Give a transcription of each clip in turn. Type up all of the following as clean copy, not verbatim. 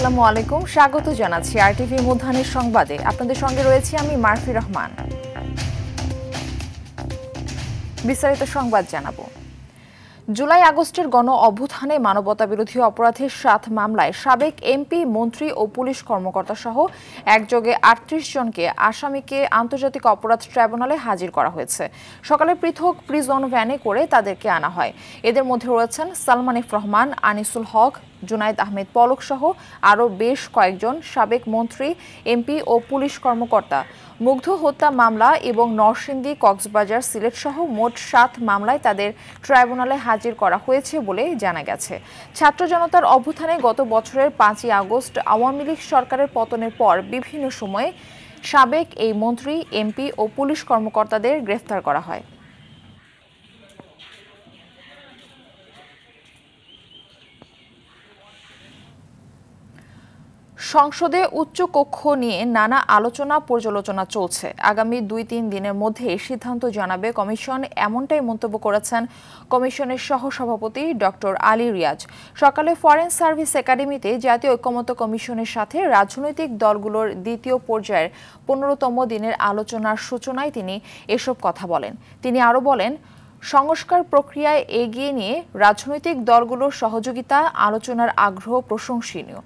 আসসালামু আলাইকুম, স্বাগত জানাচ্ছি আরটিভি মধ্যাহ্নের সংবাদে। আপনাদের সঙ্গে রয়েছি আমি মারফি রহমান। বিস্তারিত সংবাদ জানাবো। জুলাই আগস্টের গণ অভ্যুত্থানে মানবতাবিরোধী অপরাধের 7 মামলায় সাবেক এমপি, মন্ত্রী ও পুলিশ কর্মকর্তা সহ একযোগে 38 জনকে আসামিকে আন্তর্জাতিক অপরাধ ট্রাইব্যুনালে হাজির করা হয়েছে। সকালে পৃথক প্রিজন ভ্যানে করে তাদেরকে আনা হয়। এদের মধ্যে রয়েছেন সালমান এফ রহমান, আনিসুল হক, জুনাইদ আহমেদ পলক সহ আরও বেশ কয়েকজন সাবেক মন্ত্রী, এমপি ও পুলিশ কর্মকর্তা। মুগ্ধ হত্যা মামলা এবং নরসিংদী, কক্সবাজার, সিলেট সহ মোট 7 মামলায় তাদের ট্রাইব্যুনালে হাজির করা হয়েছে বলে জানা গেছে। ছাত্র জনতার অভ্যুত্থানে গত বছরের 5ই আগস্ট আওয়ামী লীগ সরকারের পতনের পর বিভিন্ন সময়ে সাবেক এই মন্ত্রী, এমপি ও পুলিশ কর্মকর্তাদের গ্রেফতার করা হয়। সংসদে উচ্চকক্ষ নিয়ে নানা আলোচনা পর্যালোচনা চলছে। আগামী 2-3 দিনের মধ্যে সিদ্ধান্ত জানাবে কমিশন, এমনটাই মন্তব্য করেছেন কমিশনের সহসভাপতি ডক্টর আলী রিয়াজ। সকালে ফরেন সার্ভিস একাডেমিতে জাতীয় ঐকমত্য কমিশনের সাথে রাজনৈতিক দলগুলোর দ্বিতীয় পর্যায়ের 15তম দিনের আলোচনার সূচনায় তিনি এসব কথা বলেন। তিনি আরও বলেন, সংস্কার প্রক্রিয়ায় এগিয়ে নিয়ে রাজনৈতিক দলগুলোর সহযোগিতা, আলোচনার আগ্রহ প্রশংসনীয়,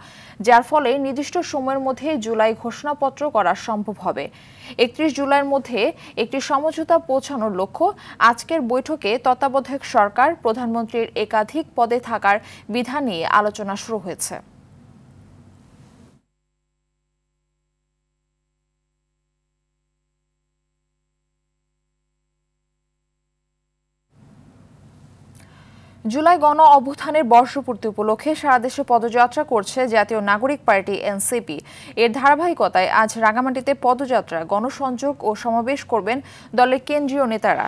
যার ফলে নির্দিষ্ট সময়ের মধ্যে জুলাই ঘোষণাপত্র করা সম্ভব হবে। 31 জুলাইয়ের মধ্যে একটি সমঝোতা পৌঁছানোর লক্ষ্য। আজকের বৈঠকে তত্ত্বাবধায়ক সরকার, প্রধানমন্ত্রীর একাধিক পদে থাকার বিধান নিয়ে আলোচনা শুরু হয়েছে। জুলাই গণ অভ্যুত্থানের বর্ষপূর্তি উপলক্ষে সারা দেশে পদযাত্রা করছে জাতীয় নাগরিক পার্টি এনসিপি। এর ধারাবাহিকতায় আজ রাঙামাটিতে পদযাত্রা, গণসংযোগ ও সমাবেশ করবেন দলের কেন্দ্রীয় নেতারা।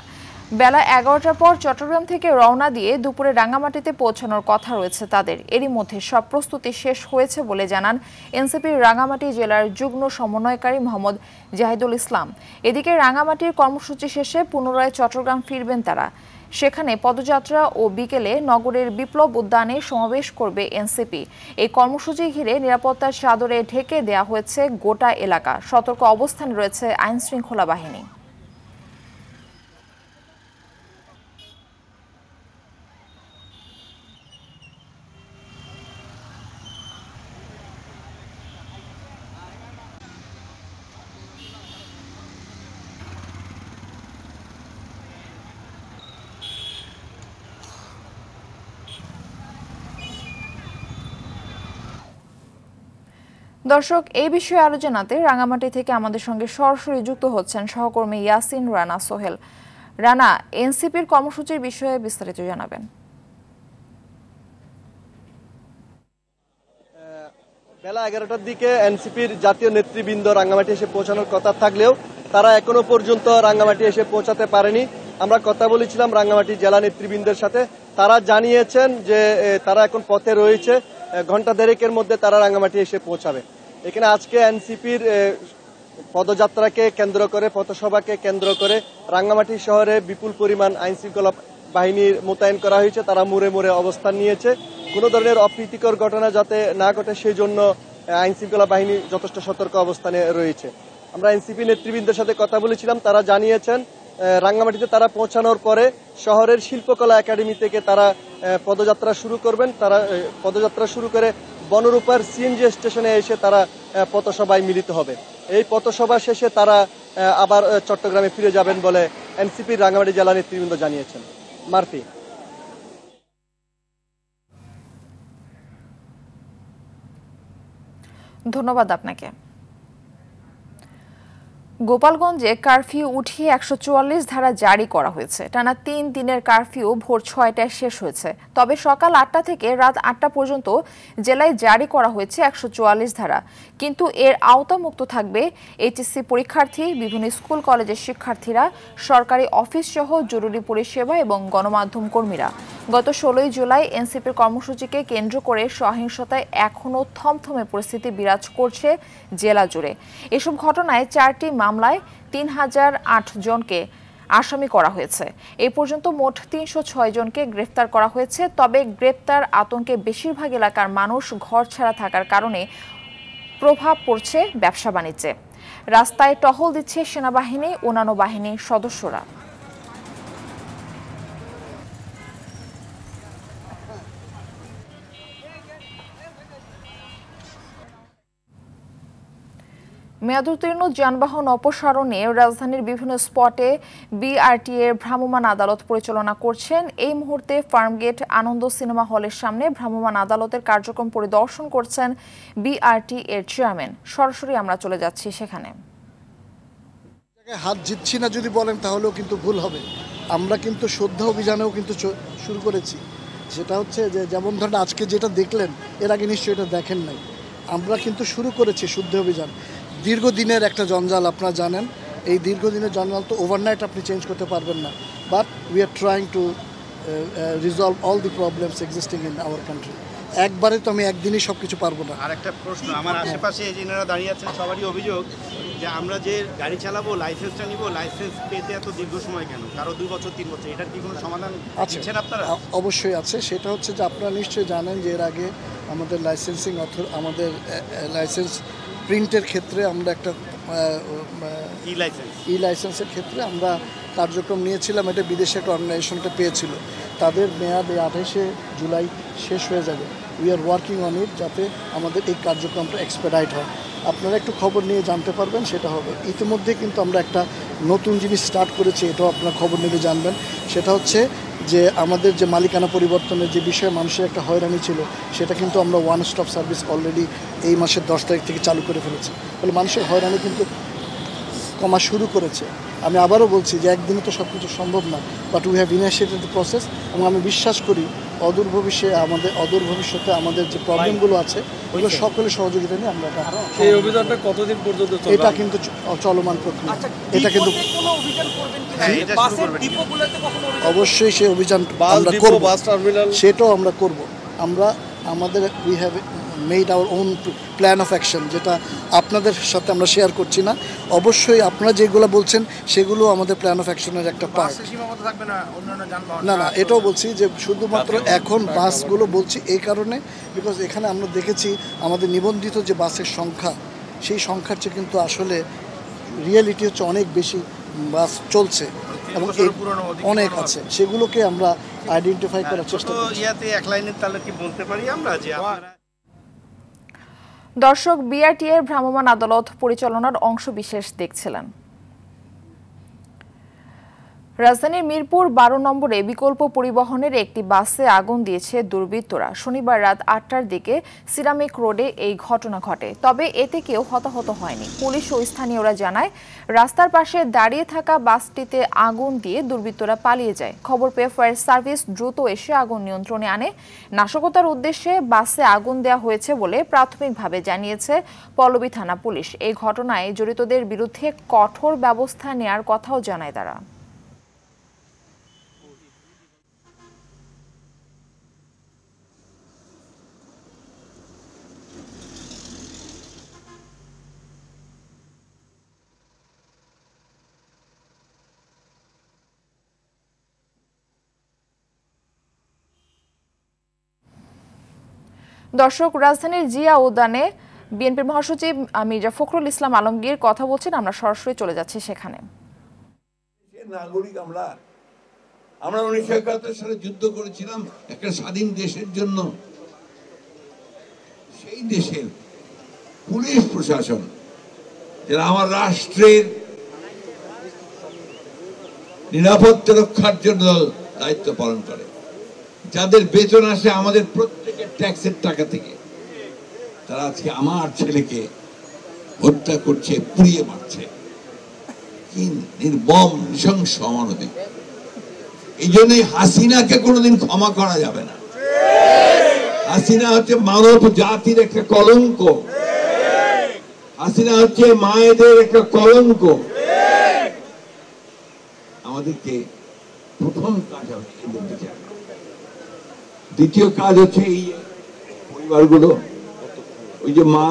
বেলা 11টার পর চট্টগ্রাম থেকে রওনা দিয়ে দুপুরে রাঙামাটিতে পৌঁছানোর কথা রয়েছে তাদের। এরই মধ্যে সব প্রস্তুতি শেষ হয়েছে বলে জানান এনসিপির রাঙামাটি জেলার যুগ্ম সমন্বয়কারী মোহাম্মদ জাহিদুল ইসলাম। এদিকে রাঙামাটির কর্মসূচি শেষে পুনরায় চট্টগ্রাম ফিরবেন তারা। সেখানে পদযাত্রা ও বিকেলে নগরের বিপ্লব উদ্যানে সমাবেশ করবে এনসিপি। এই কর্মসূচি ঘিরে নিরাপত্তার চাদরে ঢেকে দেয়া হয়েছে গোটা এলাকা। সতর্ক অবস্থানে রয়েছে আইন শৃঙ্খলা বাহিনী। দর্শক, এই বিষয়ে আলোচনাতে রাঙামাটি থেকে আমাদের সঙ্গে সরাসরি যুক্ত হচ্ছেন সহকর্মী ইয়াসিন রানা সোহেল। রানা, এনসিপির কর্মসূচির বিষয়ে বিস্তারিত জানাবেন। বেলা 11টার দিকে এনসিপির জাতীয় নেতৃবৃন্দ রাঙামাটি এসে পৌঁছানোর কথা থাকলেও তারা এখনো পর্যন্ত রাঙামাটি এসে পৌঁছাতে পারেনি। আমরা কথা বলেছিলাম রাঙামাটি জেলা নেতৃবৃন্দের সাথে, তারা জানিয়েছেন যে তারা এখন পথে রয়েছে, ঘন্টা দেড়েকের মধ্যে তারা রাঙামাটি এসে পৌঁছাবে। এখানে আজকে এনসিপির পদযাত্রাকে কেন্দ্র করে, পথসভাকে কেন্দ্র করে রাঙামাটি শহরে বিপুল পরিমাণ আইন শৃঙ্খলা বাহিনীর মোতায়েন করা হয়েছে। তারা মোড়ে মোড়ে অবস্থান নিয়েছে। কোনো ধরনের অপ্রীতিকর ঘটনা যাতে না ঘটে সেই জন্য আইন শৃঙ্খলা বাহিনী যথেষ্ট সতর্ক অবস্থানে রয়েছে। আমরা এনসিপি নেতৃবৃন্দের সাথে কথা বলেছিলাম, তারা জানিয়েছেন রাঙ্গামাটিতে তারা পৌঁছানোর পরে শহরের শিল্পকলা একাডেমি থেকে তারা পদযাত্রা শুরু করবেন। তারা পদযাত্রা শুরু করে বনরূপার সিএনজি স্টেশনে এসে তারা পথসভায় মিলিত হবে। এই পথসভা শেষে তারা আবার চট্টগ্রামে ফিরে যাবেন বলে এনসিপির রাঙ্গামাটি জেলা নেতৃবৃন্দ জানিয়েছেন। মারফি। ধন্যবাদ আপনাকে। গোপালগঞ্জে কারফিউ উঠিয়ে 144 ধারা জারি করা হয়েছে। টানা 3 দিনের কারফিউ ভোর 6টায় শেষ হয়েছে। তবে সকাল 8টা থেকে রাত 8টা পর্যন্ত জেলায় জারি করা হয়েছে 144 ধারা। কিন্তু এর আওতামুক্ত থাকবে এইচএসসি পরীক্ষার্থী, বিভিন্ন স্কুল কলেজের শিক্ষার্থীরা, সরকারি অফিস সহ জরুরি পরিষেবা এবং গণমাধ্যম কর্মীরা। গত 16ই জুলাই এনসিপির কর্মসূচিকে কেন্দ্র করে সহিংসতায় এখনও থমথমে পরিস্থিতি বিরাজ করছে জেলা জুড়ে। এসব ঘটনায় 4টি মামলায় 3008 জনকে আসামি করা হয়েছে। এ পর্যন্ত মোট ৩০৬ জনকে গ্রেফতার করা হয়েছে। তবে গ্রেপ্তার আতঙ্কে বেশিরভাগ এলাকার মানুষ ঘরছাড়া থাকার কারণে প্রভাব পড়ছে ব্যবসা বাণিজ্যে। রাস্তায় টহল দিচ্ছে সেনাবাহিনী, অন্যান্য বাহিনীর সদস্যরা। মেয়াদোত্তীর্ণ যানবাহন অপসারণে রাজধানীর বিভিন্ন স্পটে বিআরটিএ ভ্রাম্যমাণ আদালত পরিচালনা করছেন। এই মুহূর্তে ফার্মগেট আনন্দ সিনেমা হলের সামনে ভ্রাম্যমাণ আদালতের কার্যক্রম পরিদর্শন করছেন বিআরটিএর চেয়ারম্যান। সরাসরি আমরা চলে যাচ্ছি সেখানে। হাত জিতছি না যদি বলেন তাহলেও কিন্তু ভুল হবে। আমরা কিন্তু শ্রদ্ধা অভিযানেও কিন্তু শুরু করেছি। সেটা হচ্ছে যে যেমন ধরেন আজকে যেটা দেখলেন এর আগে নিশ্চয়ই এটা দেখেন নাই। আমরা কিন্তু শুরু করেছি শুদ্ধ অভিযান। দীর্ঘদিনের একটা জঞ্জাল আপনারা জানেন। এই দীর্ঘদিনের জঞ্জাল তো ওভারনাইট আপনি চেঞ্জ করতে পারবেন না, but we are trying to resolve all the problems existing in our country. একবারে তো আমি একদিনই সব কিছু পারবো না। আর একটা প্রশ্ন, আমার আশেপাশে এই যারা দাঁড়িয়ে আছেন সবারই অভিযোগ যে আমরা যে গাড়ি চালাবো, লাইসেন্সটা নিব, লাইসেন্স পেতে এত দীর্ঘ সময় কেন? কারো 2 বছর 3 বছর, এটার কি কোনো সমাধান দিচ্ছেন আপনারা? অবশ্যই আছে। সেটা হচ্ছে যে আপনারা নিশ্চয়ই জানেন যে এর আগে আমাদের লাইসেন্সিং আমাদের লাইসেন্স প্রিন্টের ক্ষেত্রে আমরা একটা ই লাইসেন্সের ক্ষেত্রে আমরা কার্যক্রম নিয়েছিলাম। এটা বিদেশে একটা অর্গানাইজেশনটা পেয়েছিল। তাদের মেয়াদ 28শে জুলাই শেষ হয়ে যাবে। We are working on it যাতে আমাদের এই কার্যক্রমটা এক্সপেডাইট হয়। আপনারা একটু খবর নিয়ে জানতে পারবেন, সেটা হবে। ইতিমধ্যে কিন্তু আমরা একটা নতুন জিনিস স্টার্ট করেছি, এটাও আপনারা খবর নিলে জানবেন। সেটা হচ্ছে যে আমাদের যে মালিকানা পরিবর্তনের যে বিষয়ে মানুষের একটা হয়রানি ছিল, সেটা কিন্তু আমরা ওয়ান স্টপ সার্ভিস অলরেডি এই মাসের 10 তারিখ থেকে চালু করে ফেলেছি। ফলে মানুষের হয়রানি কিন্তু কমা শুরু করেছে। আমি আবারও বলছি যে একদিনে তো সব কিছু সম্ভব না, but we have initiated the process. এবং আমি বিশ্বাস করি অদূর ভবিষ্যতে আমাদের যে প্রবলেমগুলো আছে ওগুলো সকলের সহযোগিতা নিয়ে আমরা এই অভিযানটা কতদিন পর্যন্ত চলবে? এটা কিন্তু চলমান প্রক্রিয়া। এটা কিন্তু অবশ্যই সেই অভিযান আমরা করব, সেটাও আমরা করব। আমরা আমাদের we have made our own plan of action, যেটা আপনাদের সাথে আমরা শেয়ার করছি না। অবশ্যই আপনারা যেগুলো বলছেন সেগুলো আমাদের প্ল্যান অফ অ্যাকশনের একটা পার্ট। না, এটাও বলছি যে শুধুমাত্র এখন বাসগুলো বলছি এই কারণে, বিকজ এখানে আমরা দেখেছি আমাদের নিবন্ধিত যে বাসের সংখ্যা, সেই সংখ্যার চেয়ে কিন্তু আসলে রিয়েলিটি হচ্ছে অনেক বেশি বাস চলছে এবং অনেক আছে। সেগুলোকে আমরা আইডেন্টিফাই করার চেষ্টা করছি। দর্শক, বিআরটিএর ভ্রাম্যমাণ আদালত পরিচালনার অংশ বিশেষ দেখছিলেন। রাজধানীর মিরপুর 12 নম্বরে বিকল্প পরিবহনের একটি বাসে আগুন দিয়েছে দুর্বৃত্তরা। শনিবার রাত 8টার দিকে সিরামিক রোডে এই ঘটনা ঘটে। তবে এতে কেউ হতাহত হয়নি। পুলিশ ও স্থানীয়রা জানায়, রাস্তার পাশে দাঁড়িয়ে থাকা বাসটিতে আগুন দিয়ে দুর্বৃত্তরা পালিয়ে যায়। খবর পেয়ে ফায়ার সার্ভিস দ্রুত এসে আগুন নিয়ন্ত্রণে আনে। নাশকতার উদ্দেশ্যে বাসে আগুন দেওয়া হয়েছে বলে প্রাথমিকভাবে জানিয়েছে পল্লবী থানা পুলিশ। এই ঘটনায় জড়িতদের বিরুদ্ধে কঠোর ব্যবস্থা নেওয়ার কথাও জানায় তারা। দর্শক, রাজধানীর জিয়া উদ্যানে বিএনপির মহাসচিব মির্জা ফখরুল ইসলাম আলমগীর কথা বলছেন। আমরা সরাসরি চলে যাচ্ছি সেখানে। নাগরিক আমরা 1971 সালে যুদ্ধ করেছিলাম একটা স্বাধীন দেশের জন্য। সেই দেশের পুলিশ প্রশাসন যারা আমার রাষ্ট্রের নিরাপত্তা রক্ষার জন্য দায়িত্ব পালন করে, যাদের বেতন আসে আমাদের প্রত্যেকের ট্যাক্সের টাকা থেকে, তারা আজকে আমার ছেলেকে হত্যা করছে, পুড়িয়ে মারছে। কি নির্মম নৃশংস অমানবিক! এই জন্যই হাসিনাকে কোনোদিন ক্ষমা করা যাবে না। হাসিনা হচ্ছে মানব জাতির একটা কলঙ্ক। হাসিনা হচ্ছে মায়েদের একটা কলঙ্ক। আমাদেরকে প্রথম কাজ হচ্ছে এদের বিচার। দ্বিতীয় কাজ হচ্ছে এই পরিবারগুলো, ওই যে মা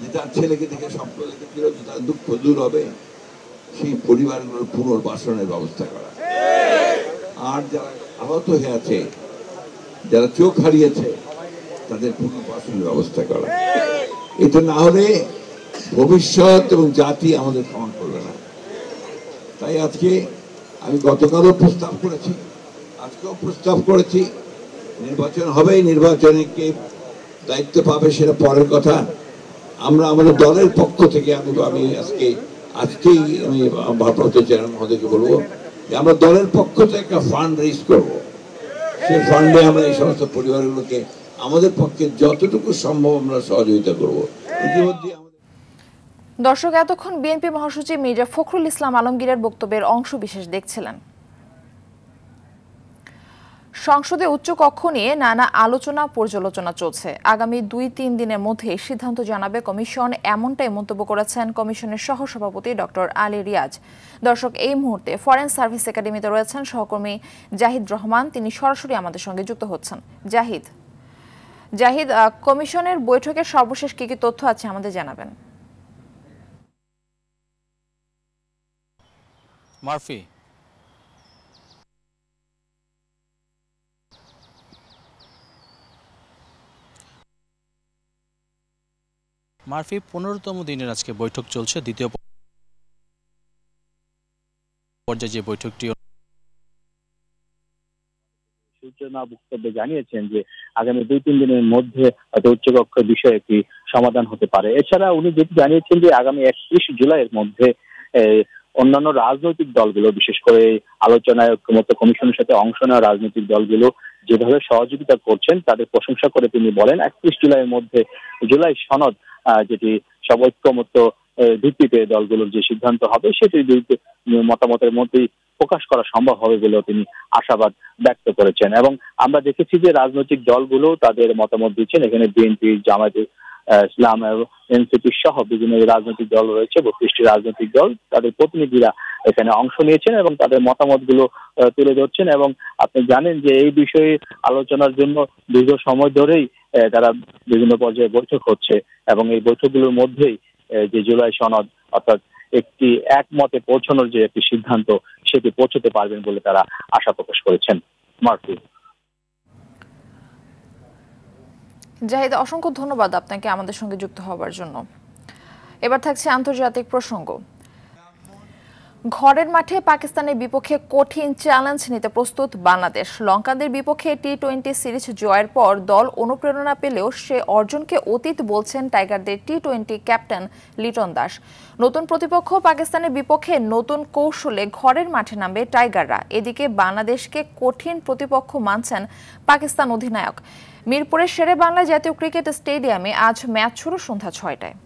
যে তার ছেলেকে দেখে স্বপ্ন দেখেছিল যে তার দুঃখ দূর হবে, সেই পরিবারগুলোর পুনর্বাসনের ব্যবস্থা করা, আর যারা আহত হয়ে আছে, যারা চোখ হারিয়েছে, তাদের পুনর্বাসনের ব্যবস্থা করা। এটা না হলে ভবিষ্যৎ এবং জাতি আমাদের ক্ষমা করবে না। তাই আজকে আমি গতকালও প্রস্তাব করেছি, আজকেও প্রস্তাব করেছি, নির্বাচন হবে, নির্বাচনে কে দায়িত্ব পাবে সেটা পরের কথা। আমরা আমাদের দলের পক্ষ থেকে আমি আজকেই আমি ভারপ্রাপ্ত চেয়ারম্যান মহোদয়কে বলবো যে আমরা দলের পক্ষ থেকে একটা ফান্ড রেইজ করবো। সেই ফান্ডে আমরা এই সমস্ত পরিবারগুলোকে আমাদের পক্ষে যতটুকু সম্ভব আমরা সহযোগিতা করবো। ইতিমধ্যে দর্শক, এতক্ষণ বিএনপি মহাসচিব মির্জা ফখরুল ইসলাম আলমগীরের বক্তব্যের অংশ বিশেষ দেখছিলেন। সংসদে উচ্চকক্ষ নিয়ে নানা আলোচনা পর্যালোচনা চলছে। আগামী 2-3 দিনের মধ্যে সিদ্ধান্ত জানাবে কমিশন, এমনটাই মন্তব্য করেছেন কমিশনের সহসভাপতি ডক্টর আলী রিয়াজ। দর্শক, এই মুহূর্তে ফরেন সার্ভিস একাডেমিতে রয়েছেন সহকর্মী জাহিদ রহমান, তিনি সরাসরি আমাদের সঙ্গে যুক্ত হচ্ছেন। জাহিদ, কমিশনের বৈঠকের সর্বশেষ কি কি তথ্য আছে আমাদের জানাবেন। মারফি, মারফি 15তম দিনের আজকে বৈঠক চলছে। দ্বিতীয় পর্যায়ে যে বৈঠকটি সূচনা বক্তব্যে জানিয়েছেন যে আগামী 2-3 দিনের মধ্যে উচ্চকক্ষের বিষয়ে একটি সমাধান হতে পারে। এছাড়া উনি যেটি জানিয়েছেন যে আগামী 31 জুলাইয়ের মধ্যে অন্যান্য রাজনৈতিক দলগুলো, বিশেষ করে আলোচনায় ঐক্যমত্য কমিশনের সাথে অংশ নেওয়া রাজনৈতিক দলগুলো যেভাবে সহযোগিতা করছেন তাদের প্রশংসা করে তিনি বলেন 31 জুলাইয়ের মধ্যে জুলাই সনদ, যেটি সব ঐক্যমত্য ভিত্তিতে দলগুলোর যে সিদ্ধান্ত হবে সেটি মতামতের মধ্যেই প্রকাশ করা সম্ভব হবে বলেও তিনি আশাবাদ ব্যক্ত করেছেন। এবং আমরা দেখেছি যে রাজনৈতিক দলগুলো তাদের মতামত দিচ্ছেন। এখানে বিএনপি, জামায়াতে ইসলাম এবং এনসিপি সহ বিভিন্ন রাজনৈতিক দল রয়েছে, 32টি রাজনৈতিক দল, তাদের প্রতিনিধিরা এখানে অংশ নিয়েছেন এবং তাদের মতামতগুলো তুলে ধরছেন। এবং আপনি জানেন যে এই বিষয়ে আলোচনার জন্য দীর্ঘ সময় ধরেই তারা বিভিন্ন পর্যায়ে বৈঠক হচ্ছে এবং এই বৈঠকগুলোর মধ্যেই যে জুলাই সনদ অর্থাৎ একটি একমতে পৌঁছানোর যে একটি সিদ্ধান্ত সেটি পৌঁছতে পারবেন বলে তারা আশা প্রকাশ করেছেন। মার্ফি। জাহিদ, অসংখ্য ধন্যবাদ আপনাকে আমাদের সঙ্গে যুক্ত হওয়ার জন্য। এবার থাকছে আন্তর্জাতিক প্রসঙ্গ। ঘরের মাঠে পাকিস্তানের বিপক্ষে কঠিন চ্যালেঞ্জ নিতে প্রস্তুত বাংলাদেশ। লঙ্কানদের বিপক্ষে টি-20 সিরিজ জয়ের পর দল অনুপ্রেরণা পেলেও সে অর্জনকে অতীত বলছেন টাইগারদের টি-20 ক্যাপ্টেন লিটন দাস। নতুন প্রতিপক্ষ পাকিস্তানের বিপক্ষে নতুন কৌশলে ঘরের মাঠে নামবে টাইগাররা। এদিকে বাংলাদেশকে কঠিন প্রতিপক্ষ মানছেন পাকিস্তান অধিনায়ক। মিরপুরের শেরে বাংলা জাতীয় ক্রিকেট স্টেডিয়ামে আজ ম্যাচ শুরু সন্ধ্যা 6টায়।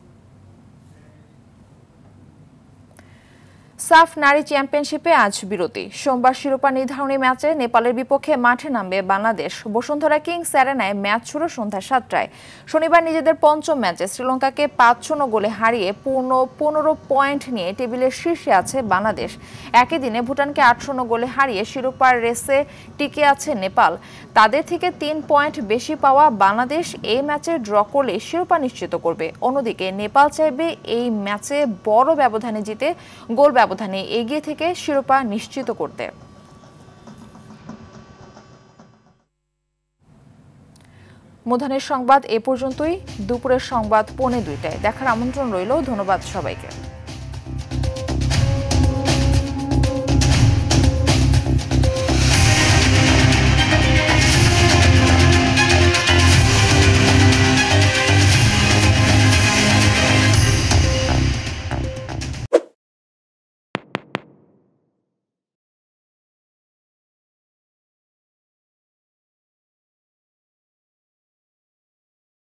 সাফ নারী চ্যাম্পিয়নশিপে আজ বিরতি। সোমবার শিরোপা নির্ধারণী ম্যাচে নেপালের বিপক্ষে মাঠে নামবে বাংলাদেশ। বসুন্ধরা কিংস অ্যারেনায় ম্যাচ শুরু সন্ধ্যা 7টায়। শনিবার নিজেদের পঞ্চম ম্যাচে শ্রীলঙ্কাকে 5-0 গোলে হারিয়ে পূর্ণ 15 পয়েন্ট নিয়ে টেবিলের শীর্ষে আছে বাংলাদেশ। একই দিনে ভুটানকে 8-0 গোলে হারিয়ে শিরোপার রেসে টিকে আছে নেপাল। তাদের থেকে 3 পয়েন্ট বেশি পাওয়া বাংলাদেশ এই ম্যাচে ড্র করলে শিরোপা নিশ্চিত করবে। অন্যদিকে নেপাল চাইবে এই ম্যাচে বড় ব্যবধানে জিতে গোল ব্যবধানে এগিয়ে থেকে শিরোপা নিশ্চিত করতে। মধ্যাহ্নের সংবাদ এ পর্যন্তই। দুপুরের সংবাদ 1:45টায় দেখার আমন্ত্রণ রইল। ধন্যবাদ সবাইকে।